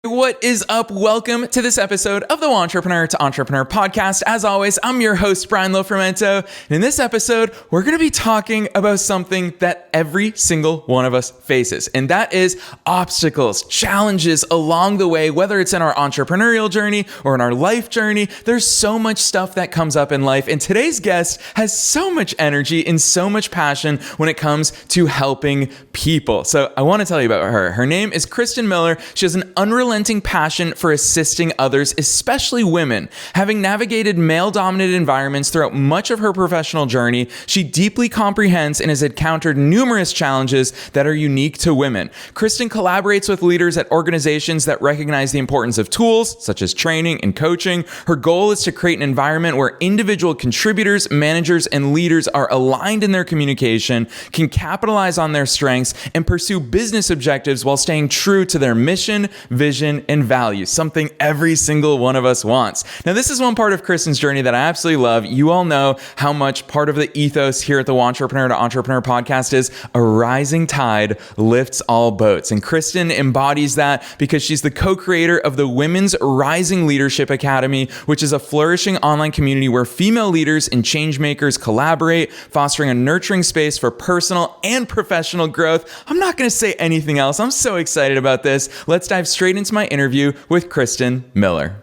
What is up? Welcome to this episode of the Wantrepreneur to Entrepreneur podcast. As always, I'm your host, Brian Lofrumento. And in this episode, we're going to be talking about something that every single one of us faces, and that is obstacles, challenges along the way, whether it's in our entrepreneurial journey or in our life journey. There's so much stuff that comes up in life, and today's guest has so much energy and so much passion when it comes to helping people. So I want to tell you about her. Her name is Kristin Miller. She has an unrelenting passion for assisting others, especially women. Having navigated male-dominated environments throughout much of her professional journey, she deeply comprehends and has encountered numerous challenges that are unique to women. Kristin collaborates with leaders at organizations that recognize the importance of tools, such as training and coaching. Her goal is to create an environment where individual contributors, managers, and leaders are aligned in their communication, can capitalize on their strengths, and pursue business objectives while staying true to their mission, vision, and values, something every single one of us wants. Now, this is one part of Kristin's journey that I absolutely love. You all know how much part of the ethos here at the Wantrepreneur to Entrepreneur podcast is a rising tide lifts all boats. And Kristin embodies that because she's the co-creator of the Women's Rising Leadership Academy, which is a flourishing online community where female leaders and change makers collaborate, fostering a nurturing space for personal and professional growth. I'm not going to say anything else. I'm so excited about this. Let's dive straight into my interview with Kristin Miller.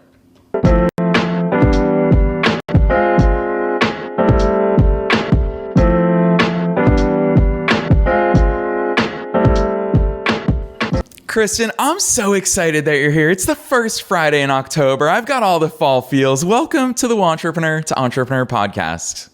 Kristin, I'm so excited that you're here. It's the first Friday in October. I've got all the fall feels. Welcome to the Wantrepreneur to Entrepreneur podcast.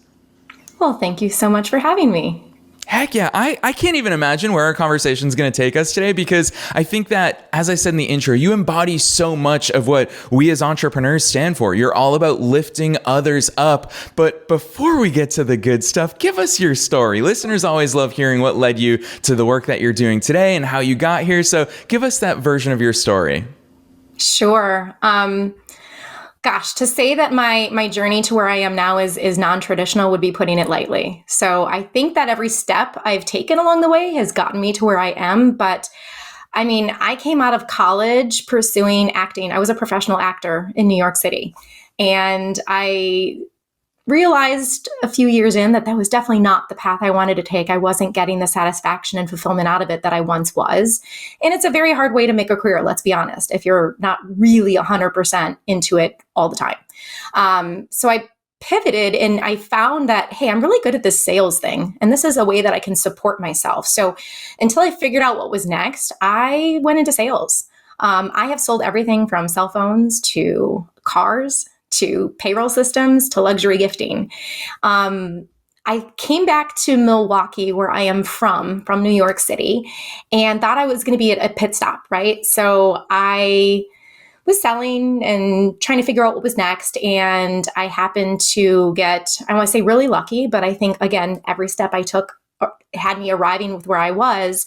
Well, thank you so much for having me. Heck yeah. I can't even imagine where our conversation is going to take us today, because I think that, as I said in the intro, you embody so much of what we as entrepreneurs stand for. You're all about lifting others up. But before we get to the good stuff, give us your story. Listeners always love hearing what led you to the work that you're doing today and how you got here. So give us that version of your story. Sure. Gosh, to say that my journey to where I am now is non-traditional would be putting it lightly. So I think that every step I've taken along the way has gotten me to where I am. But I mean, I came out of college pursuing acting. I was a professional actor in New York City. And I realized a few years in that was definitely not the path I wanted to take. I wasn't getting the satisfaction and fulfillment out of it that I once was. And it's a very hard way to make a career, let's be honest, if you're not really 100% into it all the time. So I pivoted and I found that, hey, I'm really good at this sales thing. And this is a way that I can support myself. So until I figured out what was next, I went into sales. I have sold everything from cell phones to cars to payroll systems, to luxury gifting. I came back to Milwaukee, where I am from New York City, and thought I was going to be at a pit stop, right? So I was selling and trying to figure out what was next. And I happened to get, I want to say really lucky, but I think, again, every step I took had me arriving with where I was.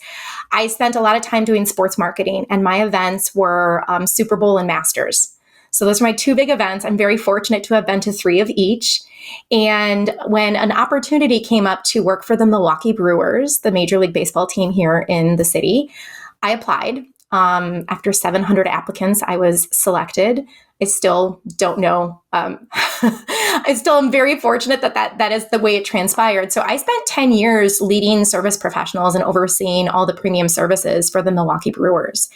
I spent a lot of time doing sports marketing, and my events were Super Bowl and Masters. So those are my two big events. I'm very fortunate to have been to 3 of each. And when an opportunity came up to work for the Milwaukee Brewers, the Major League Baseball team here in the city, I applied. After 700 applicants, I was selected. I still don't know. I still am very fortunate that is the way it transpired. So I spent 10 years leading service professionals and overseeing all the premium services for the Milwaukee Brewers.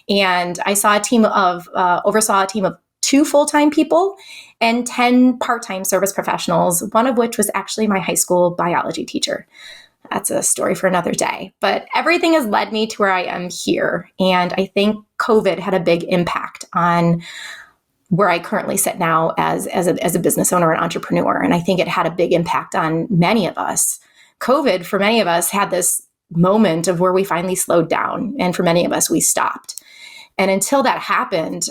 And I saw oversaw a team of 2 full-time people and 10 part-time service professionals, one of which was actually my high school biology teacher. That's a story for another day. But everything has led me to where I am here. And I think COVID had a big impact on where I currently sit now as a business owner and entrepreneur. And I think it had a big impact on many of us. COVID, for many of us, had this moment of where we finally slowed down. And for many of us, we stopped. And until that happened,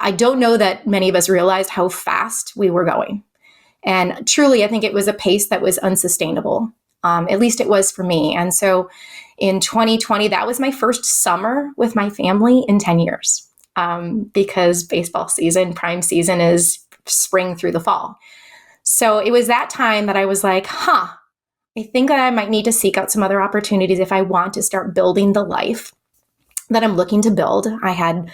I don't know that many of us realized how fast we were going. And truly, I think it was a pace that was unsustainable. At least it was for me. And so in 2020, that was my first summer with my family in 10 years, because baseball season, prime season, is spring through the fall. So it was that time that I was like, I think that I might need to seek out some other opportunities if I want to start building the life that I'm looking to build. I had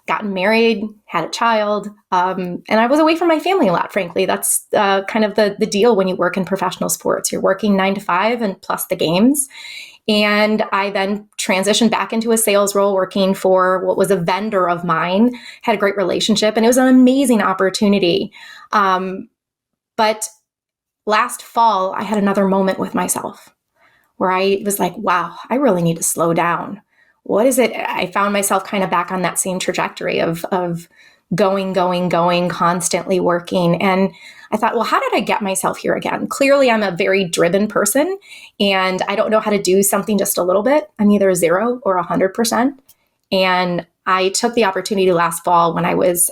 gotten married, had a child, and I was away from my family a lot, frankly. That's kind of the deal when you work in professional sports. You're working 9 to 5 and plus the games. And I then transitioned back into a sales role working for what was a vendor of mine, had a great relationship, and it was an amazing opportunity. But last fall, I had another moment with myself where I was like, wow, I really need to slow down. What is it? I found myself kind of back on that same trajectory of going, constantly working. And I thought, well, how did I get myself here again? Clearly, I'm a very driven person, and I don't know how to do something just a little bit. I'm either 0 or 100%. And I took the opportunity last fall when I was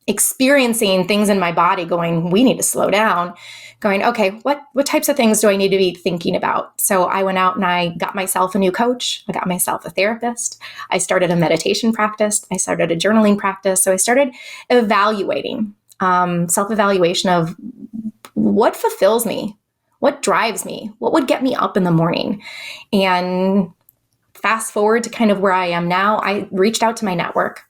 experiencing things in my body going, we need to slow down, going, okay, what types of things do I need to be thinking about? So I went out and I got myself a new coach. I got myself a therapist. I started a meditation practice. I started a journaling practice. So I started evaluating, self-evaluation of what fulfills me, what drives me, what would get me up in the morning. And fast forward to kind of where I am now, I reached out to my network.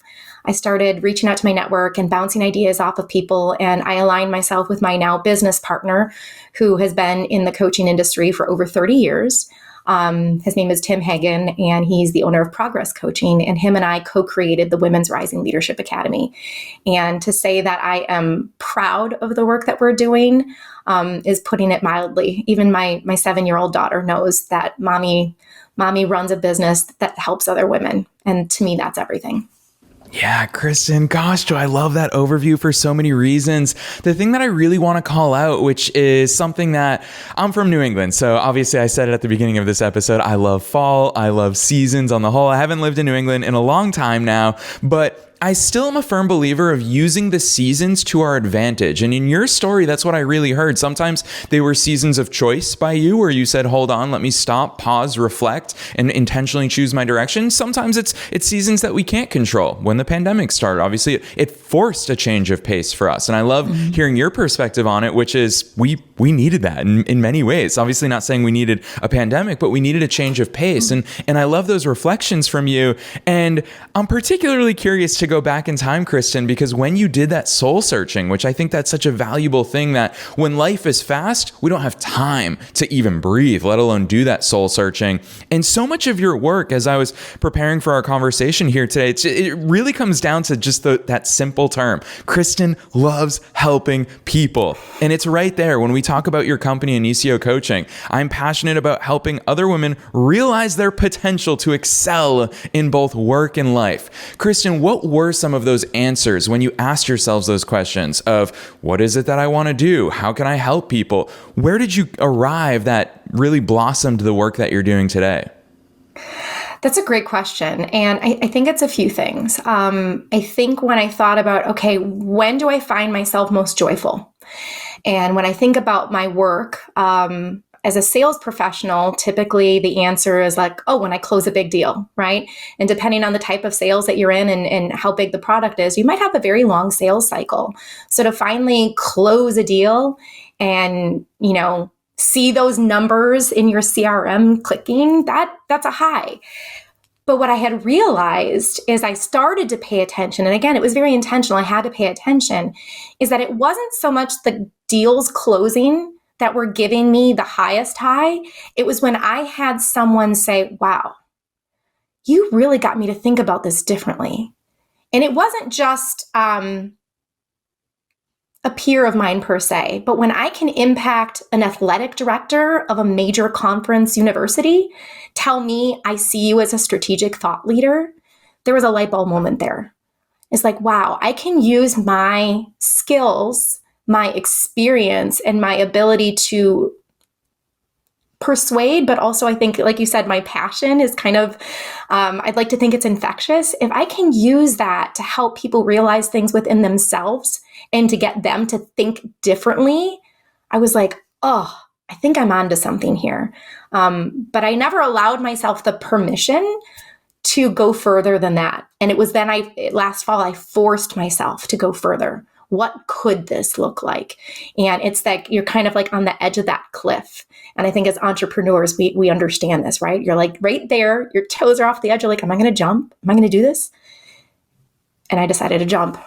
I started reaching out to my network and bouncing ideas off of people. And I aligned myself with my now business partner, who has been in the coaching industry for over 30 years. His name is Tim Hagen, and he's the owner of Progress Coaching. And him and I co-created the Women's Rising Leadership Academy. And to say that I am proud of the work that we're doing is putting it mildly. Even my 7-year-old daughter knows that mommy runs a business that helps other women. And to me, that's everything. Yeah, Kristin, gosh, do I love that overview for so many reasons. The thing that I really want to call out, which is something that I'm from New England. So obviously I said it at the beginning of this episode. I love fall. I love seasons on the whole. I haven't lived in New England in a long time now, but I still am a firm believer of using the seasons to our advantage. And in your story, that's what I really heard. Sometimes they were seasons of choice by you, where you said, hold on, let me stop, pause, reflect, and intentionally choose my direction. Sometimes it's seasons that we can't control. When the pandemic started, obviously it forced a change of pace for us. And I love hearing your perspective on it, which is we needed that in many ways. Obviously not saying we needed a pandemic, but we needed a change of pace. And I love those reflections from you. And I'm particularly curious to go back in time, Kristin, because when you did that soul searching, which I think that's such a valuable thing, that when life is fast, we don't have time to even breathe, let alone do that soul searching. And so much of your work, as I was preparing for our conversation here today, it really comes down to just that simple term. Kristin loves helping people. And it's right there when we talk about your company, Inicio Coaching. I'm passionate about helping other women realize their potential to excel in both work and life. Kristin, what were some of those answers when you asked yourselves those questions of what is it that I want to do? How can I help people? Where did you arrive that really blossomed the work that you're doing today? That's a great question. And I think it's a few things. I think when I thought about, okay, when do I find myself most joyful? And when I think about my work, as a sales professional, typically the answer is like, oh, when I close a big deal, right? And depending on the type of sales that you're in and how big the product is, you might have a very long sales cycle. So to finally close a deal and, see those numbers in your CRM clicking, that's a high. But what I had realized is I started to pay attention, and again, it was very intentional, I had to pay attention, is that it wasn't so much the deals closing that were giving me the highest high. It was when I had someone say, wow, you really got me to think about this differently. And it wasn't just a peer of mine per se, but when I can impact an athletic director of a major conference university, tell me I see you as a strategic thought leader, there was a light bulb moment there. It's like, wow, I can use my skills, my experience, and my ability to persuade, but also I think, like you said, my passion is kind of, I'd like to think it's infectious. If I can use that to help people realize things within themselves and to get them to think differently, I was like, oh, I think I'm onto something here. But I never allowed myself the permission to go further than that. And it was then last fall, I forced myself to go further. what could this look like? And it's like you're kind of like on the edge of that cliff. And I think as entrepreneurs, we understand this, right? You're like right there, your toes are off the edge. You're like, am I going to jump? Am I going to do this? And I decided to jump.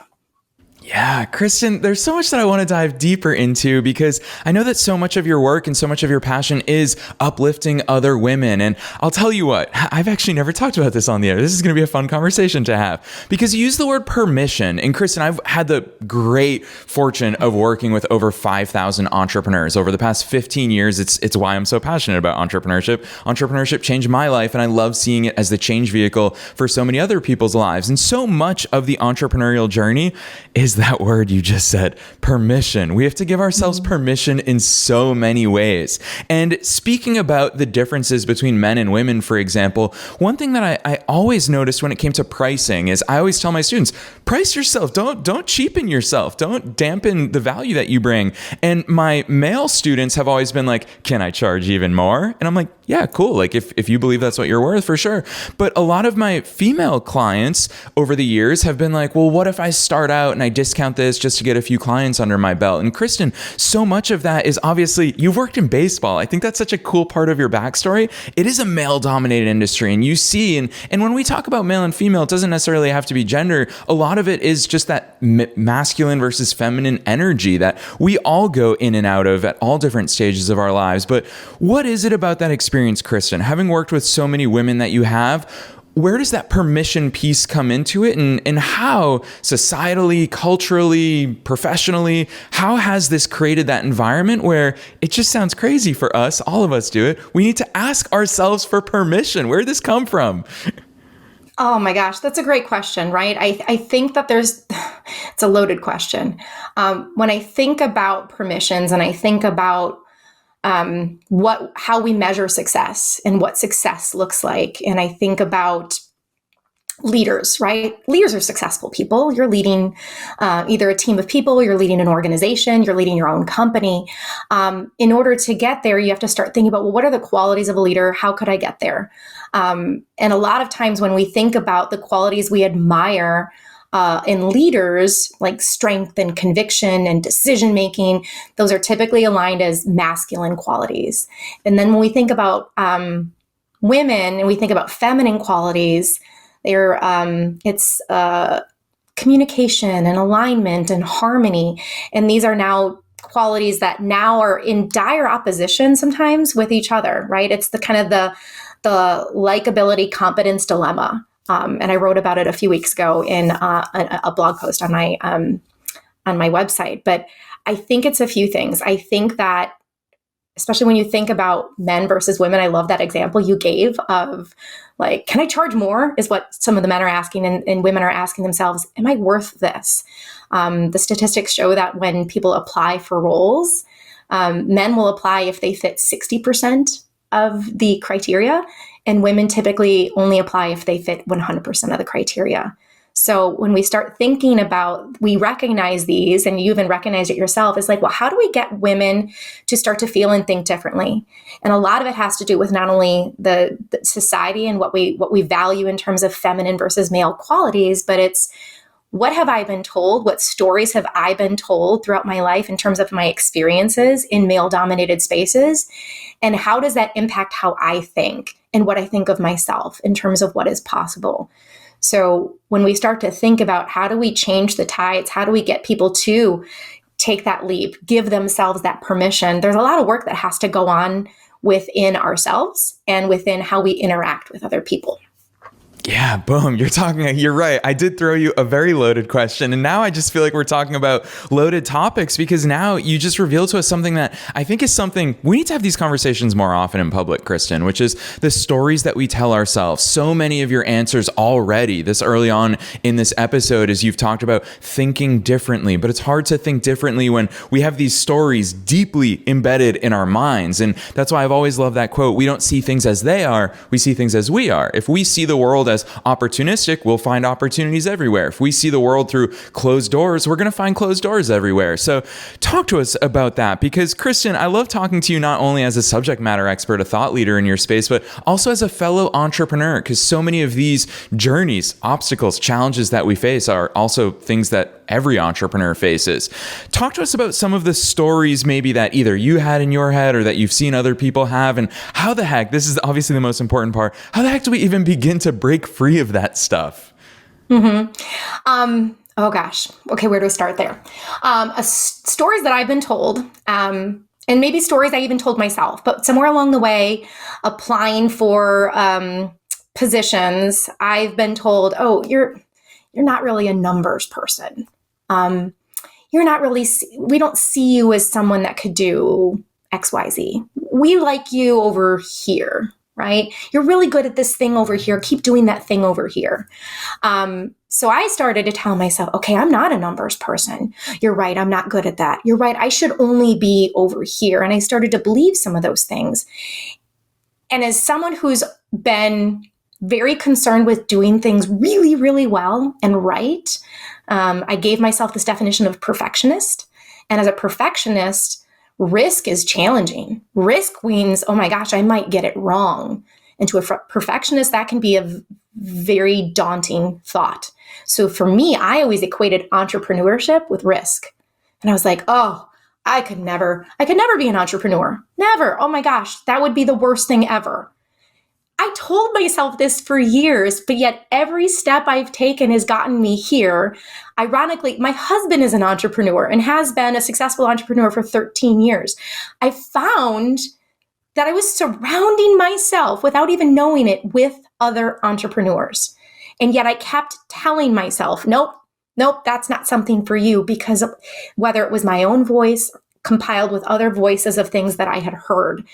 Yeah, Kristin, there's so much that I want to dive deeper into because I know that so much of your work and so much of your passion is uplifting other women. And I'll tell you what, I've actually never talked about this on the air. This is going to be a fun conversation to have because you use the word permission. And Kristin, I've had the great fortune of working with over 5,000 entrepreneurs over the past 15 years. It's why I'm so passionate about entrepreneurship. Entrepreneurship changed my life, and I love seeing it as the change vehicle for so many other people's lives. And so much of the entrepreneurial journey is that word you just said, permission. We have to give ourselves permission in so many ways. And speaking about the differences between men and women, for example, one thing that I always noticed when it came to pricing is I always tell my students, price yourself. Don't cheapen yourself. Don't dampen the value that you bring. And my male students have always been like, can I charge even more? And I'm like, yeah, cool. Like if you believe that's what you're worth, for sure. But a lot of my female clients over the years have been like, well, what if I start out and I discount this just to get a few clients under my belt? And Kristin, so much of that is obviously you've worked in baseball. I think that's such a cool part of your backstory. It is a male dominated industry, and you see, and when we talk about male and female, it doesn't necessarily have to be gender. A lot of it is just that masculine versus feminine energy that we all go in and out of at all different stages of our lives. But what is it about that experience, Kristin, having worked with so many women that you have? Where does that permission piece come into it, and how societally, culturally, professionally, how has this created that environment where it just sounds crazy for us, all of us do it, we need to ask ourselves for permission? Where did this come from? Oh my gosh, that's a great question, right? I think that it's a loaded question. When I think about permissions and I think about how we measure success and what success looks like. And I think about leaders, right? Leaders are successful people. You're leading either a team of people, you're leading an organization, you're leading your own company. In order to get there, you have to start thinking about, well, what are the qualities of a leader? How could I get there? And a lot of times when we think about the qualities we admire in leaders, like strength and conviction and decision making, those are typically aligned as masculine qualities. And then when we think about women and we think about feminine qualities, it's communication and alignment and harmony. And these are now qualities that now are in dire opposition sometimes with each other, right? It's the kind of the likability competence dilemma. And I wrote about it a few weeks ago in a blog post on my website. But I think it's a few things. I think that, especially when you think about men versus women, I love that example you gave of like, can I charge more? Is what some of the men are asking, and women are asking themselves, am I worth this? The statistics show that when people apply for roles, men will apply if they fit 60% of the criteria, and women typically only apply if they fit 100% of the criteria. So when we start thinking about, we recognize these, and you even recognize it yourself, it's like, well, how do we get women to start to feel and think differently? And a lot of it has to do with not only the society and what we value in terms of feminine versus male qualities, but it's, what have I been told? What stories have I been told throughout my life in terms of my experiences in male-dominated spaces? And how does that impact how I think and what I think of myself in terms of what is possible? So when we start to think about how do we change the tides, how do we get people to take that leap, give themselves that permission, there's a lot of work that has to go on within ourselves and within how we interact with other people. Yeah, boom. You're right. I did throw you a very loaded question. And now I just feel like we're talking about loaded topics because now you just revealed to us something that I think is something we need to have these conversations more often in public, Kristin, which is the stories that we tell ourselves. So many of your answers already this early on in this episode is you've talked about thinking differently, but it's hard to think differently when we have these stories deeply embedded in our minds. And that's why I've always loved that quote. We don't see things as they are. We see things as we are. If we see the world as opportunistic, we'll find opportunities everywhere. If we see the world through closed doors, we're going to find closed doors everywhere. So talk to us about that, because Kristin, I love talking to you not only as a subject matter expert, a thought leader in your space, but also as a fellow entrepreneur, because so many of these journeys, obstacles, challenges that we face are also things that every entrepreneur faces. Talk to us about some of the stories maybe that either you had in your head or that you've seen other people have, and how the heck, this is obviously the most important part, how the heck do we even begin to break free of that stuff? Oh gosh. Okay, where do I start there? Stories that I've been told, and maybe stories I even told myself, but somewhere along the way, applying for positions, I've been told, oh, you're not really a numbers person. You're not really, we don't see you as someone that could do XYZ. We like you over here, right? You're really good at this thing over here. Keep doing that thing over here. So I started to tell myself, okay, I'm not a numbers person. You're right. I'm not good at that. You're right. I should only be over here. And I started to believe some of those things. And as someone who's been very concerned with doing things really, really well and right, I gave myself this definition of perfectionist. And as a perfectionist, risk is challenging. Risk means, oh my gosh, I might get it wrong. And to a perfectionist, that can be a very daunting thought. So for me, I always equated entrepreneurship with risk. And I was like, oh, I could never be an entrepreneur. Never. Oh my gosh, that would be the worst thing ever. I told myself this for years, but yet every step I've taken has gotten me here. Ironically, my husband is an entrepreneur and has been a successful entrepreneur for 13 years. I found that I was surrounding myself without even knowing it with other entrepreneurs. And yet I kept telling myself, nope, that's not something for you, because whether it was my own voice compiled with other voices of things that I had heard.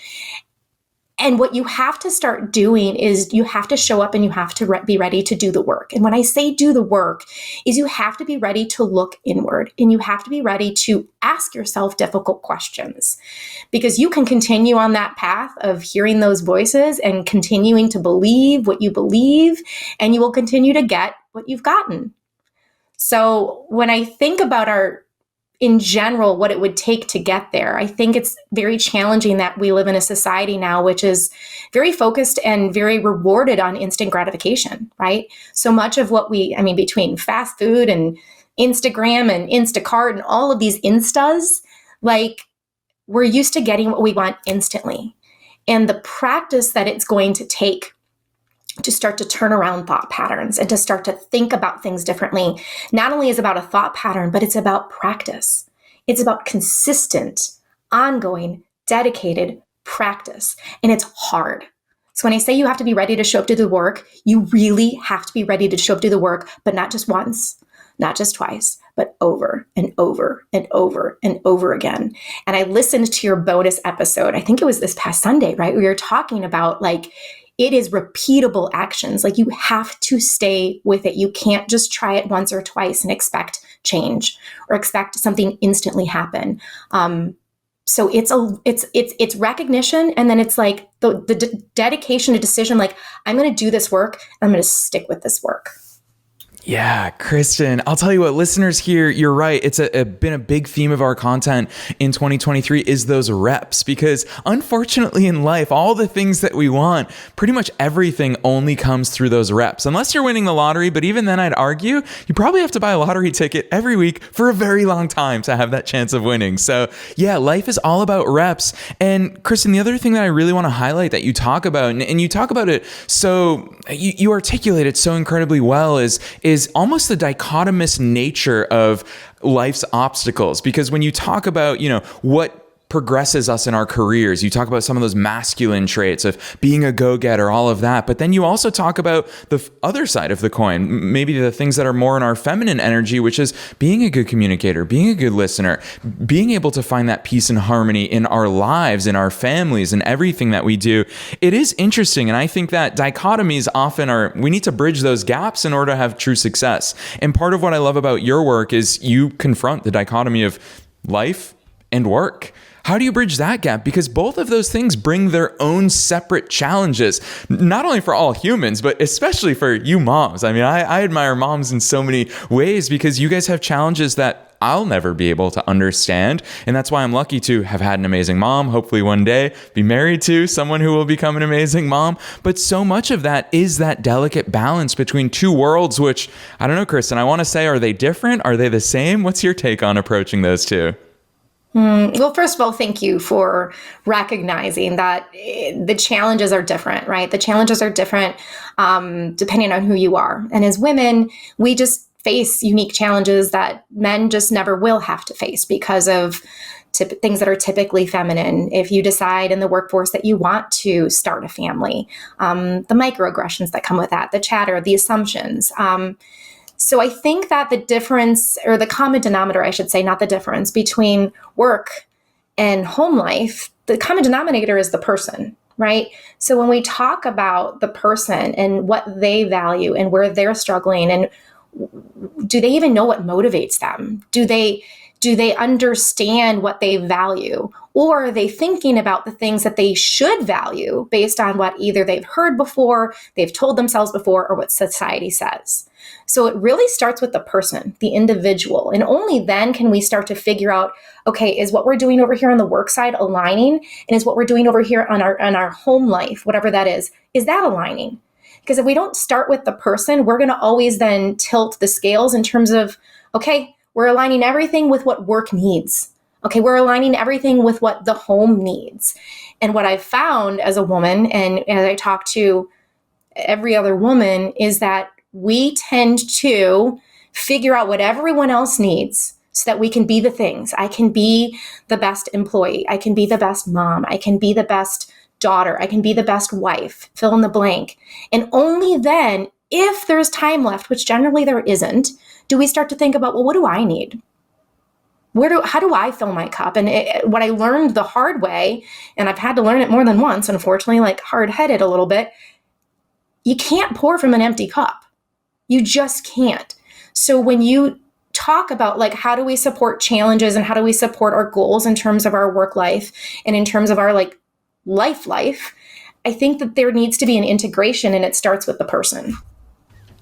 And what you have to start doing is you have to show up and you have to be ready to do the work. And when I say do the work, is you have to be ready to look inward and you have to be ready to ask yourself difficult questions, because you can continue on that path of hearing those voices and continuing to believe what you believe, and you will continue to get what you've gotten. So when I think about in general, what it would take to get there, I think it's very challenging that we live in a society now which is very focused and very rewarded on instant gratification, right? So much of what between fast food and Instagram and Instacart and all of these instas, like, we're used to getting what we want instantly. And the practice that it's going to take to start to turn around thought patterns and to start to think about things differently, not only is about a thought pattern, but it's about practice. It's about consistent, ongoing, dedicated practice. And it's hard. So when I say you have to be ready to show up to the work, you really have to be ready to show up to the work, but not just once, not just twice, but over and over and over and over again. And I listened to your bonus episode. I think it was this past Sunday, right? We were talking about, like, it is repeatable actions. Like, you have to stay with it. You can't just try it once or twice and expect change or expect something instantly happen. So it's recognition, and then it's like the dedication, a decision. Like, I'm going to do this work. And I'm going to stick with this work. Yeah, Kristin, I'll tell you what, listeners here, you're right. It's been a big theme of our content in 2023 is those reps, because unfortunately in life, all the things that we want, pretty much everything only comes through those reps, unless you're winning the lottery. But even then, I'd argue you probably have to buy a lottery ticket every week for a very long time to have that chance of winning. So yeah, life is all about reps. And Kristin, the other thing that I really want to highlight that you talk about, and you talk about it, so you articulate it so incredibly well, is almost the dichotomous nature of life's obstacles. Because when you talk about, what progresses us in our careers, you talk about some of those masculine traits of being a go-getter, all of that. But then you also talk about the other side of the coin, maybe the things that are more in our feminine energy, which is being a good communicator, being a good listener, being able to find that peace and harmony in our lives, in our families, and everything that we do. It is interesting. And I think that dichotomies often we need to bridge those gaps in order to have true success. And part of what I love about your work is you confront the dichotomy of life and work. How do you bridge that gap? Because both of those things bring their own separate challenges, not only for all humans, but especially for you moms. I mean, I admire moms in so many ways, because you guys have challenges that I'll never be able to understand. And that's why I'm lucky to have had an amazing mom, hopefully one day be married to someone who will become an amazing mom. But so much of that is that delicate balance between two worlds, which I don't know, Kristin, I want to say, are they different? Are they the same? What's your take on approaching those two? Well, first of all, thank you for recognizing that the challenges are different, right? The challenges are different depending on who you are. And as women, we just face unique challenges that men just never will have to face because of things that are typically feminine. If you decide in the workforce that you want to start a family, the microaggressions that come with that, the chatter, the assumptions. So I think that the difference, or the common denominator, I should say, not the difference, between work and home life, the common denominator is the person, right? So when we talk about the person and what they value and where they're struggling, and do they even know what motivates them? Do they understand what they value? Or are they thinking about the things that they should value based on what either they've heard before, they've told themselves before, or what society says? So it really starts with the person, the individual. And only then can we start to figure out, okay, is what we're doing over here on the work side aligning? And is what we're doing over here on our home life, whatever that is that aligning? Because if we don't start with the person, we're going to always then tilt the scales in terms of, okay, we're aligning everything with what work needs. Okay, we're aligning everything with what the home needs. And what I've found as a woman, and as I talk to every other woman, is that we tend to figure out what everyone else needs so that we can be the things. I can be the best employee. I can be the best mom. I can be the best daughter. I can be the best wife, fill in the blank. And only then, if there's time left, which generally there isn't, do we start to think about, well, what do I need? How do I fill my cup? And what I learned the hard way, and I've had to learn it more than once, unfortunately, like hard-headed a little bit, you can't pour from an empty cup. You just can't. So when you talk about like, how do we support challenges and how do we support our goals in terms of our work life and in terms of our like life, I think that there needs to be an integration, and it starts with the person.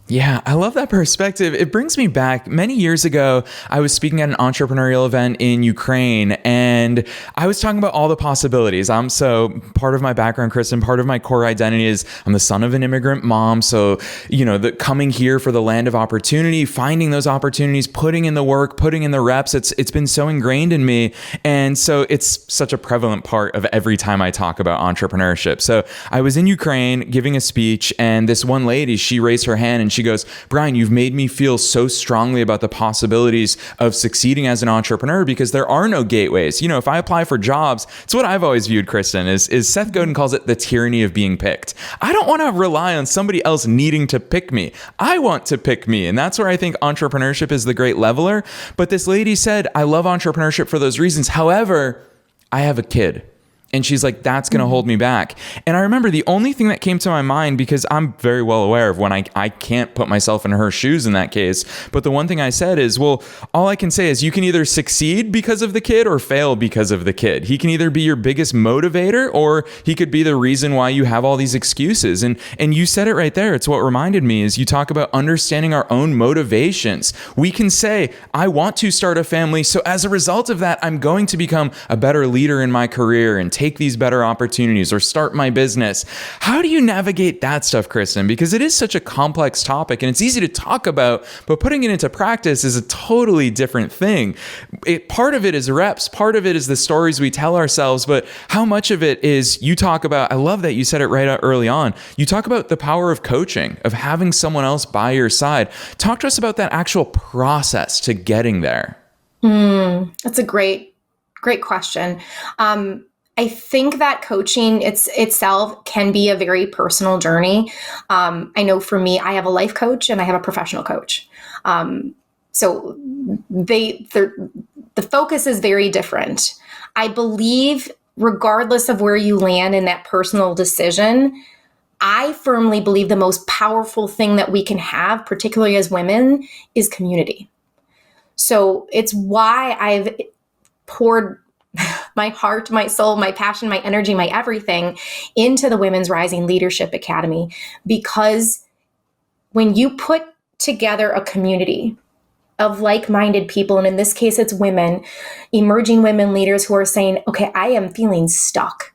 Yeah, I love that perspective. It brings me back. Many years ago, I was speaking at an entrepreneurial event in Ukraine, and I was talking about all the possibilities. So part of my background, Kristin, part of my core identity is I'm the son of an immigrant mom. So, coming here for the land of opportunity, finding those opportunities, putting in the work, putting in the reps, it's been so ingrained in me. And so it's such a prevalent part of every time I talk about entrepreneurship. So I was in Ukraine giving a speech, and this one lady, she raised her hand and she goes, Brian, you've made me feel so strongly about the possibilities of succeeding as an entrepreneur because there are no gateways. If I apply for jobs, it's what I've always viewed, Kristin, is Seth Godin calls it the tyranny of being picked. I don't want to rely on somebody else needing to pick me. I want to pick me. And that's where I think entrepreneurship is the great leveler. But this lady said, I love entrepreneurship for those reasons. However, I have a kid. And she's like, that's going to hold me back. And I remember the only thing that came to my mind, because I'm very well aware of when I can't put myself in her shoes in that case. But the one thing I said is, well, all I can say is you can either succeed because of the kid or fail because of the kid. He can either be your biggest motivator or he could be the reason why you have all these excuses. And you said it right there. It's what reminded me is you talk about understanding our own motivations. We can say, I want to start a family. So as a result of that, I'm going to become a better leader in my career and take these better opportunities or start my business. How do you navigate that stuff, Kristin? Because it is such a complex topic and it's easy to talk about, but putting it into practice is a totally different thing. Part of it is reps, part of it is the stories we tell ourselves, but how much of it is you talk about, I love that you said it right out early on, you talk about the power of coaching, of having someone else by your side. Talk to us about that actual process to getting there. That's a great question. I think that coaching itself can be a very personal journey. I know for me, I have a life coach and I have a professional coach. So the focus is very different. I believe regardless of where you land in that personal decision, I firmly believe the most powerful thing that we can have, particularly as women, is community. So it's why I've poured my heart, my soul, my passion, my energy, my everything into the Women's Rising Leadership Academy. Because when you put together a community of like-minded people. And in this case, it's women, emerging women leaders who are saying, okay, I am feeling stuck.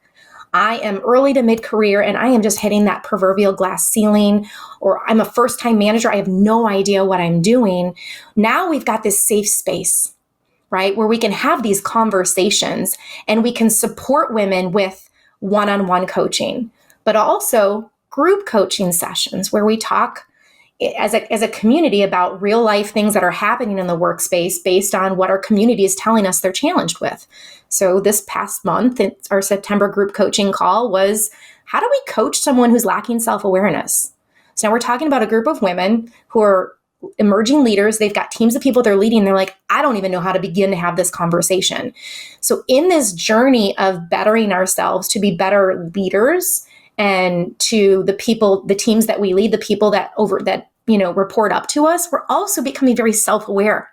I am early to mid-career and I am just hitting that proverbial glass ceiling, or I'm a first-time manager. I have no idea what I'm doing. Now we've got this safe space, right, where we can have these conversations and we can support women with one-on-one coaching, but also group coaching sessions where we talk as a community about real life things that are happening in the workspace based on what our community is telling us they're challenged with. So this past month, our September group coaching call was, how do we coach someone who's lacking self-awareness? So now we're talking about a group of women who are emerging leaders. They've got teams of people they're leading. They're like, I don't even know how to begin to have this conversation. So in this journey of bettering ourselves to be better leaders, and to the people, the teams that we lead, the people that report up to us, we're also becoming very self-aware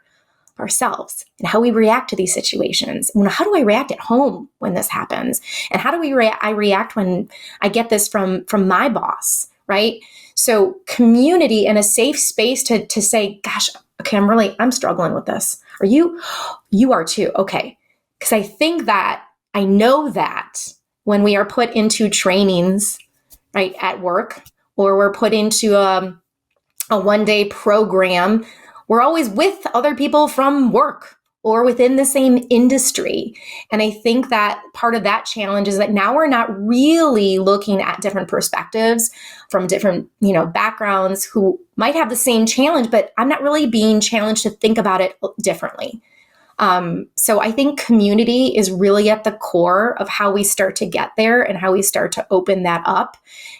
of ourselves and how we react to these situations. How do I react at home when this happens? And how do I react when I get this from my boss, right? So community and a safe space to say, gosh, okay, I'm struggling with this. Are you? You are too. Okay. Because I know that when we are put into trainings, right, at work, or we're put into a one-day program, we're always with other people from work or within the same industry. And I think that part of that challenge is that now we're not really looking at different perspectives from different, backgrounds who might have the same challenge, but I'm not really being challenged to think about it differently. So I think community is really at the core of how we start to get there and how we start to open that up.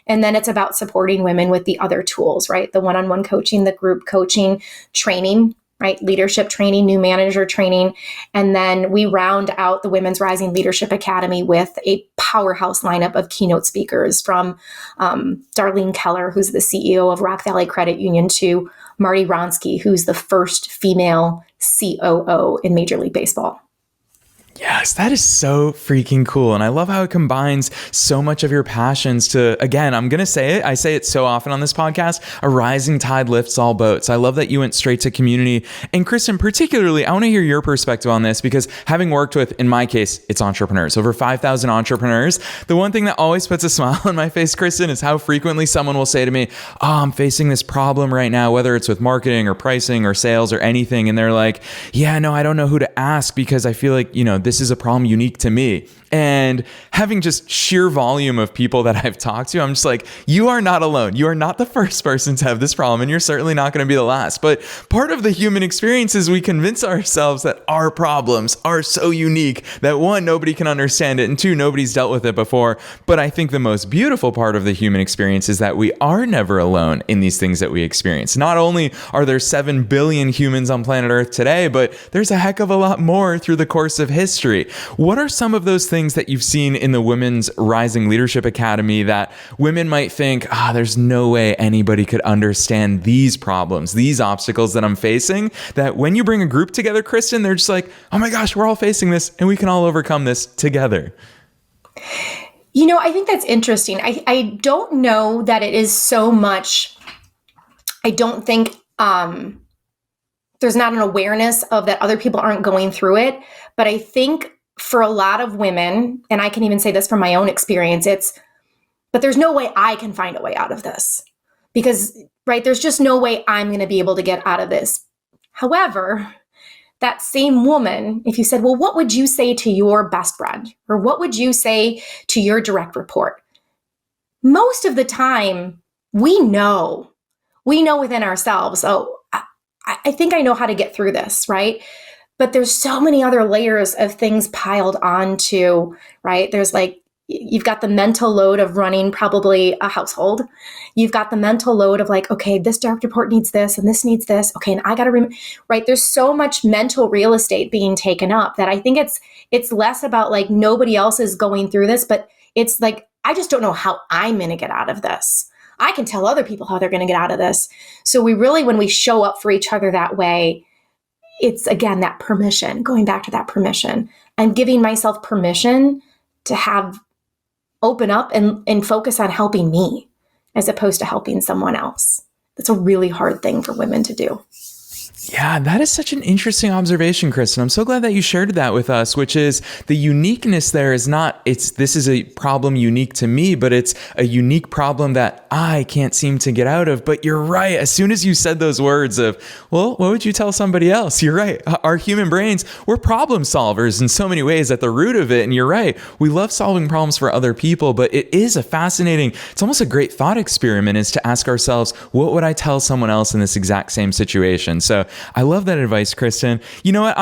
And then it's about supporting women with the other tools, right? The one-on-one coaching, the group coaching, training, right? Leadership training, new manager training. And then we round out the Women's Rising Leadership Academy with a powerhouse lineup of keynote speakers from Darlene Keller, who's the CEO of Rock Valley Credit Union, to Marty Ronsky, who's the first female COO in Major League Baseball. Yes, that is so freaking cool. And I love how it combines so much of your passions to, again, I'm going to say it. I say it so often on this podcast, a rising tide lifts all boats. I love that you went straight to community. And Kristin, particularly, I want to hear your perspective on this because having worked with, in my case, it's entrepreneurs, over 5,000 entrepreneurs. The one thing that always puts a smile on my face, Kristin, is how frequently someone will say to me, oh, I'm facing this problem right now, whether it's with marketing or pricing or sales or anything. And they're like, yeah, no, I don't know who to ask because I feel like, this is a problem unique to me. And having just sheer volume of people that I've talked to, I'm just like, you are not alone. You are not the first person to have this problem, and you're certainly not going to be the last. But part of the human experience is we convince ourselves that our problems are so unique that one, nobody can understand it, and two, nobody's dealt with it before. But I think the most beautiful part of the human experience is that we are never alone in these things that we experience. Not only are there 7 billion humans on planet Earth today, but there's a heck of a lot more through the course of history. What are some of those things that you've seen in the Women's Rising Leadership Academy that women might think, there's no way anybody could understand these problems, these obstacles that I'm facing, that when you bring a group together, Kristin, they're just like, oh my gosh, we're all facing this and we can all overcome this together? I think that's interesting. I don't know that it is so much, I don't think there's not an awareness of that other people aren't going through it. But I think for a lot of women, and I can even say this from my own experience, but there's no way I can find a way out of this because, right, there's just no way I'm going to be able to get out of this. However, that same woman, if you said, well, what would you say to your best friend? Or what would you say to your direct report? Most of the time, we know within ourselves, I think I know how to get through this, right? But there's so many other layers of things piled onto, right? There's you've got the mental load of running probably a household. You've got the mental load of okay, this direct report needs this and this needs this. Okay, and I got to right? There's so much mental real estate being taken up that I think it's less about nobody else is going through this, but it's I just don't know how I'm going to get out of this. I can tell other people how they're going to get out of this. So we really, when we show up for each other that way, it's again, that permission, going back to that permission. I'm giving myself permission to open up and focus on helping me as opposed to helping someone else. That's a really hard thing for women to do. Yeah, that is such an interesting observation, Kristin. I'm so glad that you shared that with us, which is the uniqueness there is not, this is a problem unique to me, but it's a unique problem that I can't seem to get out of. But you're right. As soon as you said those words of, well, what would you tell somebody else? You're right. Our human brains, we're problem solvers in so many ways at the root of it. And you're right. We love solving problems for other people, but it is a fascinating, it's almost a great thought experiment is to ask ourselves, what would I tell someone else in this exact same situation? So I love that advice, Kristin. You know what?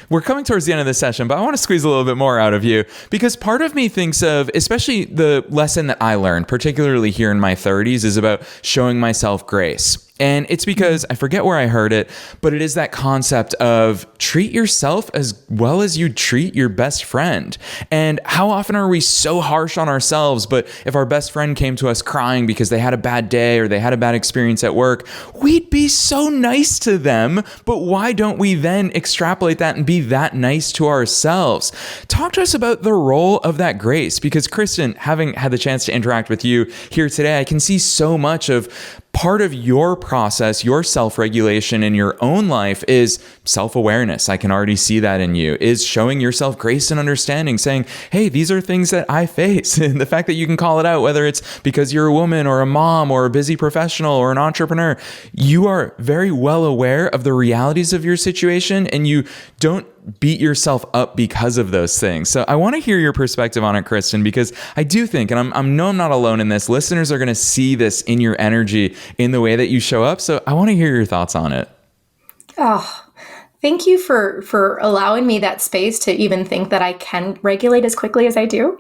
We're coming towards the end of this session, but I want to squeeze a little bit more out of you because part of me thinks of, especially the lesson that I learned, particularly here in my 30s, is about showing myself grace. And it's because I forget where I heard it, but it is that concept of treat yourself as well as you treat your best friend. And how often are we so harsh on ourselves? But if our best friend came to us crying because they had a bad day or they had a bad experience at work, we'd be so nice to them. But why don't we then extrapolate that and be that nice to ourselves? Talk to us about the role of that grace, because Kristin, having had the chance to interact with you here today, I can see so much of part of your process, your self-regulation in your own life is self-awareness. I can already see that in you, is showing yourself grace and understanding, saying, hey, these are things that I face. And the fact that you can call it out, whether it's because you're a woman or a mom or a busy professional or an entrepreneur, you are very well aware of the realities of your situation and you don't beat yourself up because of those things. So I want to hear your perspective on it, Kristin, because I do think, and I know I'm not alone in this, listeners are going to see this in your energy, in the way that you show up. So I want to hear your thoughts on it. Oh, thank you for allowing me that space to even think that I can regulate as quickly as I do.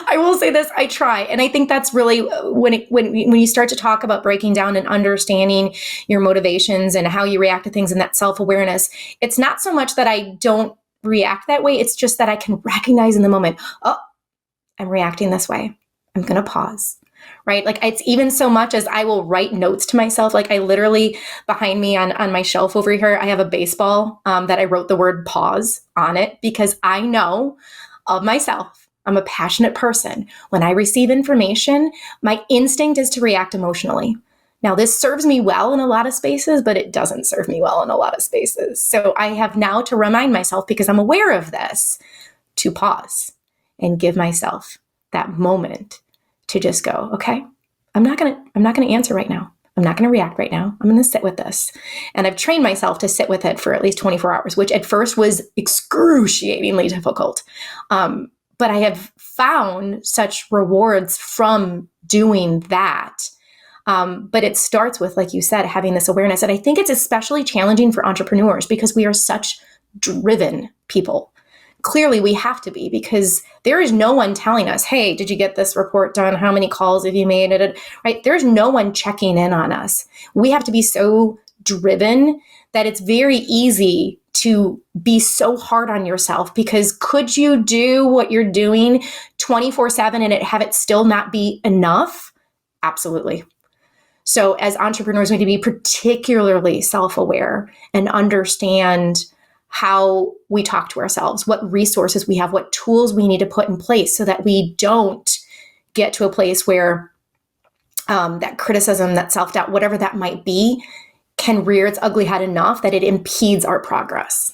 I will say this, I try. And I think that's really when you start to talk about breaking down and understanding your motivations and how you react to things and that self-awareness, it's not so much that I don't react that way. It's just that I can recognize in the moment, oh, I'm reacting this way. I'm going to pause. Right? Like it's even so much as I will write notes to myself. Like I literally behind me on my shelf over here, I have a baseball that I wrote the word pause on it because I know of myself. I'm a passionate person. When I receive information, my instinct is to react emotionally. Now, this serves me well in a lot of spaces, but it doesn't serve me well in a lot of spaces. So I have now to remind myself, because I'm aware of this, to pause and give myself that moment to just go, okay, I'm not going to answer right now. I'm not going to react right now. I'm going to sit with this. And I've trained myself to sit with it for at least 24 hours, which at first was excruciatingly difficult. But I have found such rewards from doing that. But it starts with, like you said, having this awareness. And I think it's especially challenging for entrepreneurs because we are such driven people. Clearly, we have to be, because there is no one telling us, hey, did you get this report done? How many calls have you made? Right? There's no one checking in on us. We have to be so driven that it's very easy to be so hard on yourself, because could you do what you're doing 24/7 and have it still not be enough? Absolutely. So as entrepreneurs, we need to be particularly self-aware and understand how we talk to ourselves, what resources we have, what tools we need to put in place so that we don't get to a place where that criticism, that self-doubt, whatever that might be, can rear its ugly head enough that it impedes our progress.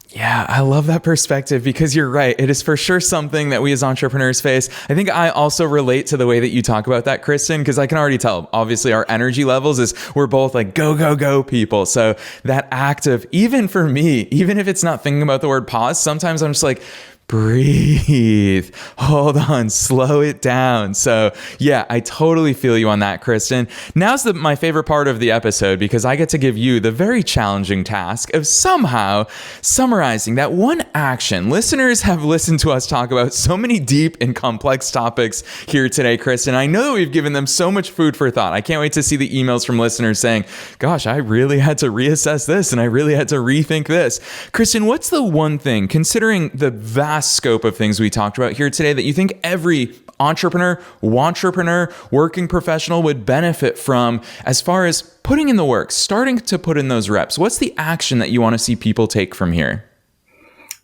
Yeah, I love that perspective, because you're right. It is for sure something that we as entrepreneurs face. I think I also relate to the way that you talk about that, Kristin, because I can already tell, obviously, our energy levels is we're both like go, go, go people. So that act of, even for me, even if it's not thinking about the word pause, sometimes I'm just like, breathe, hold on, slow it down. So yeah, I totally feel you on that, Kristin. Now's my favorite part of the episode, because I get to give you the very challenging task of somehow summarizing that one action. Listeners have listened to us talk about so many deep and complex topics here today, Kristin. I know that we've given them so much food for thought. I can't wait to see the emails from listeners saying, gosh, I really had to reassess this and I really had to rethink this. Kristin, what's the one thing, considering the vast scope of things we talked about here today, that you think every entrepreneur, wantrepreneur, working professional would benefit from as far as putting in the work, starting to put in those reps? What's the action that you want to see people take from here?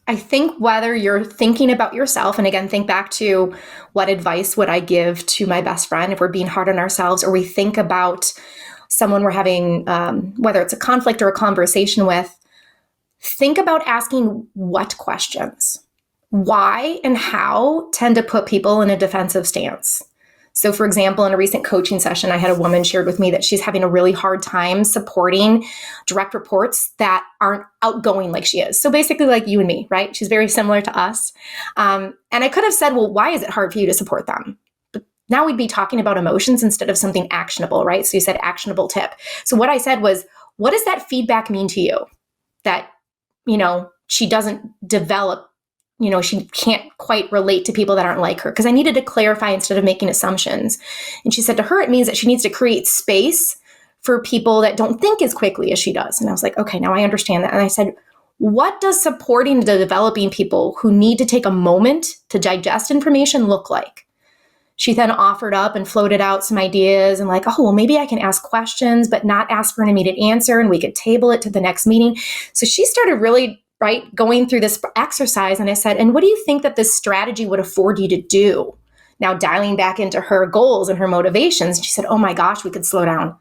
I think whether you're thinking about yourself, and again, think back to what advice would I give to my best friend if we're being hard on ourselves, or we think about someone we're having, whether it's a conflict or a conversation with, think about asking what questions. Why and how tend to put people in a defensive stance. So for example, in a recent coaching session, I had a woman shared with me that she's having a really hard time supporting direct reports that aren't outgoing like she is. So basically like you and me, right? She's very similar to us. And I could have said, well, why is it hard for you to support them? But now we'd be talking about emotions instead of something actionable, right? So you said actionable tip. So what I said was, what does that feedback mean to you? That, she doesn't develop, she can't quite relate to people that aren't like her, because I needed to clarify instead of making assumptions. And she said to her, it means that she needs to create space for people that don't think as quickly as she does. And I was like, okay, now I understand that. And I said, what does supporting the developing people who need to take a moment to digest information look like? She then offered up and floated out some ideas and like, oh, well, maybe I can ask questions, but not ask for an immediate answer. And we could table it to the next meeting. So she started really going through this exercise. And I said, and what do you think that this strategy would afford you to do? Now dialing back into her goals and her motivations, she said, oh my gosh, we could slow down.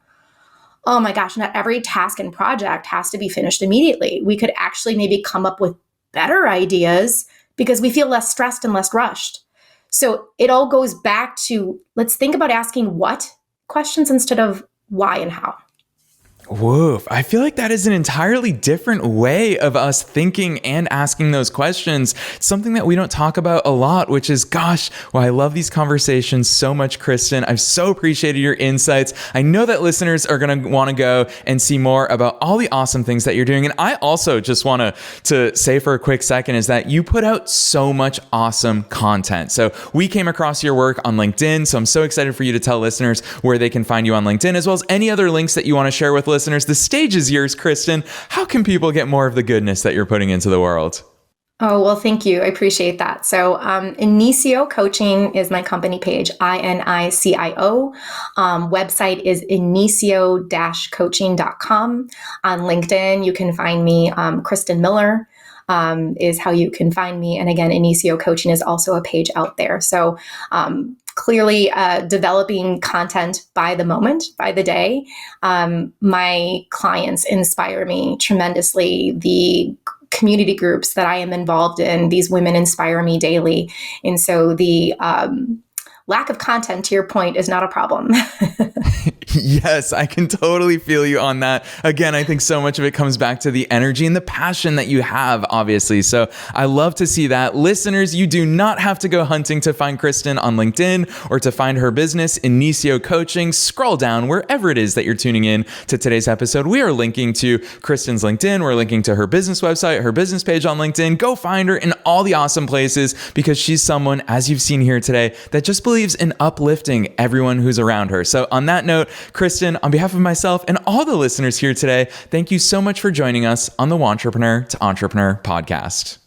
Oh my gosh, not every task and project has to be finished immediately. We could actually maybe come up with better ideas because we feel less stressed and less rushed. So it all goes back to, let's think about asking what questions instead of why and how. Whoa, I feel like that is an entirely different way of us thinking and asking those questions. Something that we don't talk about a lot, which is, gosh, well, I love these conversations so much, Kristin. I've so appreciated your insights. I know that listeners are going to want to go and see more about all the awesome things that you're doing. And I also just want to say for a quick second is that you put out so much awesome content. So we came across your work on LinkedIn. So I'm so excited for you to tell listeners where they can find you on LinkedIn, as well as any other links that you want to share with listeners. The stage is yours, Kristin. How can people get more of the goodness that you're putting into the world? Oh, well, thank you. I appreciate that. So Inicio Coaching is my company page, INICIO. Website is inicio-coaching.com. On LinkedIn, you can find me, Kristin Miller is how you can find me. And again, Inicio Coaching is also a page out there. So clearly developing content by the moment, by the day. My clients inspire me tremendously. The community groups that I am involved in, these women inspire me daily. And so the lack of content, to your point, is not a problem. Yes, I can totally feel you on that. Again, I think so much of it comes back to the energy and the passion that you have, obviously. So I love to see that. Listeners, you do not have to go hunting to find Kristin on LinkedIn or to find her business, Inicio Coaching. Scroll down wherever it is that you're tuning in to today's episode. We are linking to Kristin's LinkedIn. We're linking to her business website, her business page on LinkedIn. Go find her in all the awesome places, because she's someone, as you've seen here today, that just believes in uplifting everyone who's around her. So on that note, Kristin, on behalf of myself and all the listeners here today, thank you so much for joining us on the Wantrepreneur to Entrepreneur podcast.